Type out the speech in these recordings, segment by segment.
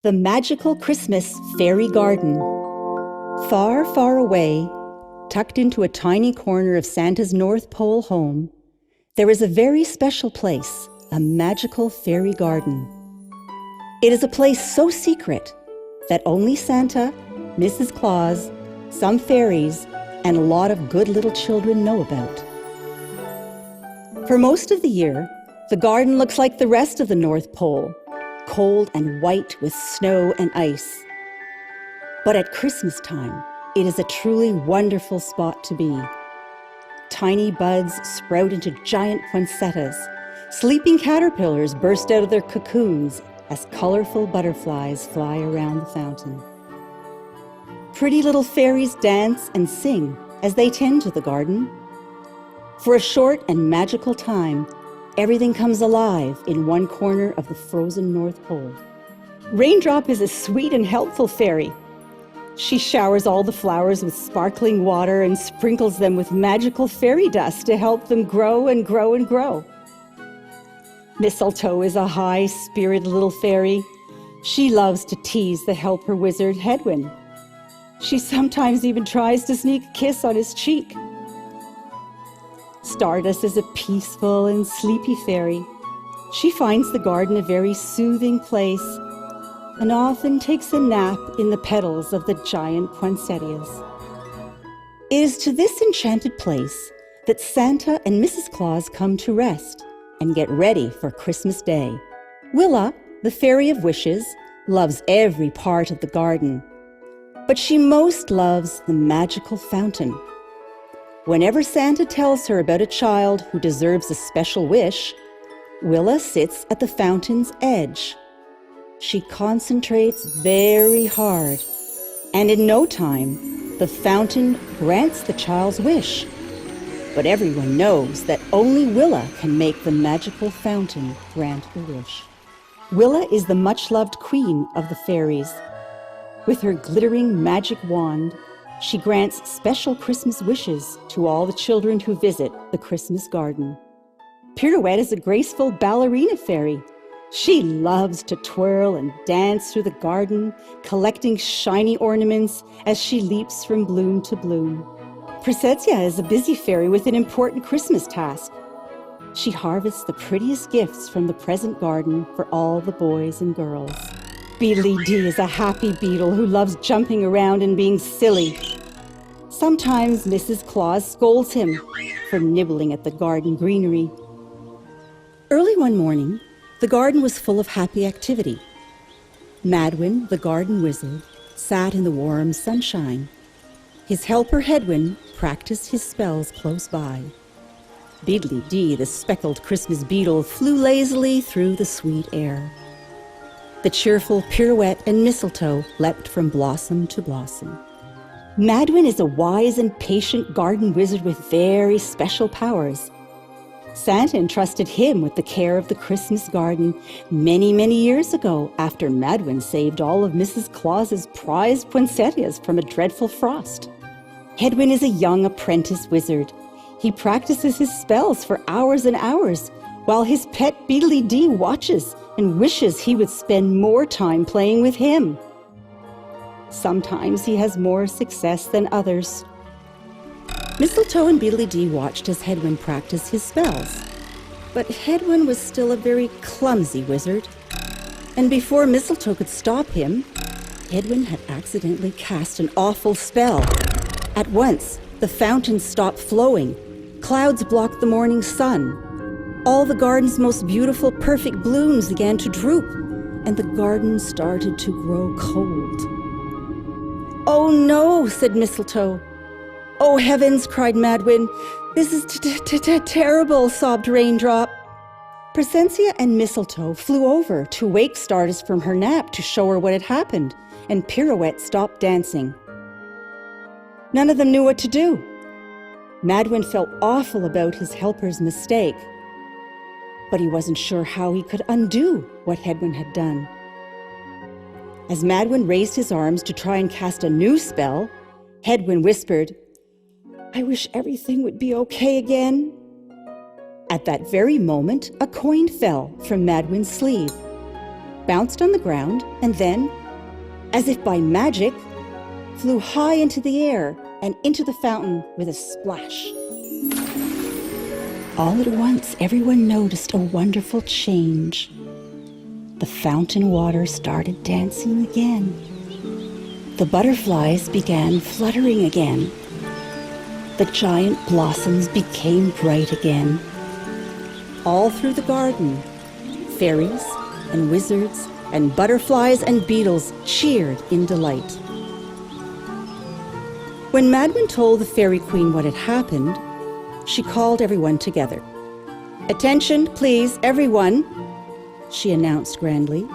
The magical Christmas fairy garden. Far, far away, tucked into a tiny corner of Santa's North Pole home, there is a very special place, a magical fairy garden. It is a place so secret that only Santa, Mrs. Claus, some fairies, and a lot of good little children know about. For most of the year, the garden looks like the rest of the North Pole, cold and white with snow and ice. But at Christmas time, it is a truly wonderful spot to be. Tiny buds sprout into giant poinsettias. Sleeping caterpillars burst out of their cocoons as colorful butterflies fly around the fountain. Pretty little fairies dance and sing as they tend to the garden. For a short and magical time, everything comes alive in one corner of the frozen North Pole. Raindrop is a sweet and helpful fairy. She showers all the flowers with sparkling water and sprinkles them with magical fairy dust to help them grow and grow and grow. Mistletoe is a high-spirited little fairy. She loves to tease the helper wizard Hedwin. She sometimes even tries to sneak a kiss on his cheek. Stardust is a peaceful and sleepy fairy. She finds the garden a very soothing place and often takes a nap in the petals of the giant poinsettias. It is to this enchanted place that Santa and Mrs. Claus come to rest and get ready for Christmas Day. Willa, the fairy of wishes, loves every part of the garden, but she most loves the magical fountain. Whenever Santa tells her about a child who deserves a special wish, Willa sits at the fountain's edge. She concentrates very hard, and in no time, the fountain grants the child's wish. But everyone knows that only Willa can make the magical fountain grant the wish. Willa is the much-loved queen of the fairies. With her glittering magic wand, she grants special Christmas wishes to all the children who visit the Christmas garden. Pirouette is a graceful ballerina fairy. She loves to twirl and dance through the garden, collecting shiny ornaments as she leaps from bloom to bloom. Presezia is a busy fairy with an important Christmas task. She harvests the prettiest gifts from the present garden for all the boys and girls. Beedly Dee is a happy beetle who loves jumping around and being silly. Sometimes Mrs. Claus scolds him for nibbling at the garden greenery. Early one morning, the garden was full of happy activity. Madwin, the garden wizard, sat in the warm sunshine. His helper Hedwin practiced his spells close by. Beedly Dee, the speckled Christmas beetle, flew lazily through the sweet air. The cheerful Pirouette and Mistletoe leapt from blossom to blossom. Madwin is a wise and patient garden wizard with very special powers. Santa entrusted him with the care of the Christmas garden many, many years ago after Madwin saved all of Mrs. Claus's prized poinsettias from a dreadful frost. Hedwin is a young apprentice wizard. He practices his spells for hours and hours while his pet Beedly Dee watches and wishes he would spend more time playing with him. Sometimes he has more success than others. Mistletoe and Beedly Dee watched as Hedwin practiced his spells. But Hedwin was still a very clumsy wizard. And before Mistletoe could stop him, Hedwin had accidentally cast an awful spell. At once, the fountain stopped flowing. Clouds blocked the morning sun. All the garden's most beautiful, perfect blooms began to droop, and the garden started to grow cold. "Oh no," said Mistletoe. "Oh heavens," cried Madwin. "This is terrible," sobbed Raindrop. Presezia and Mistletoe flew over to wake Stardust from her nap to show her what had happened, and Pirouette stopped dancing. None of them knew what to do. Madwin felt awful about his helper's mistake, but he wasn't sure how he could undo what Hedwin had done. As Madwin raised his arms to try and cast a new spell, Hedwin whispered, "I wish everything would be okay again." At that very moment, a coin fell from Madwin's sleeve. bounced on the ground, and then, as if by magic, flew high into the air and into the fountain with a splash. All at once, everyone noticed a wonderful change. The fountain water started dancing again. The butterflies began fluttering again. The giant blossoms became bright again. All through the garden, fairies and wizards and butterflies and beetles cheered in delight. When Madwin told the Fairy Queen what had happened, she called everyone together. "Attention, please, everyone," she announced grandly.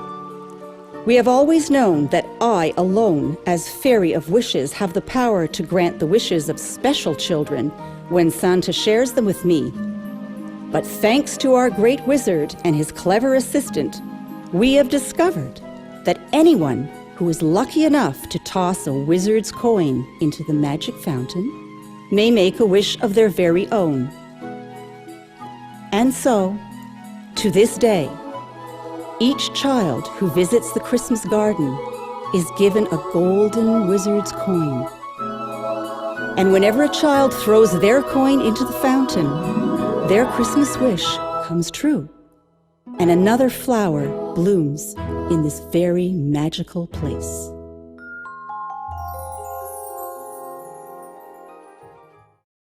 "We have always known that I alone, as Fairy of Wishes, have the power to grant the wishes of special children when Santa shares them with me. But thanks to our great wizard and his clever assistant, we have discovered that anyone who is lucky enough to toss a wizard's coin into the magic fountain may make a wish of their very own. And so, to this day, each child who visits the Christmas garden is given a golden wizard's coin. And whenever a child throws their coin into the fountain, their Christmas wish comes true, and another flower blooms in this very magical place."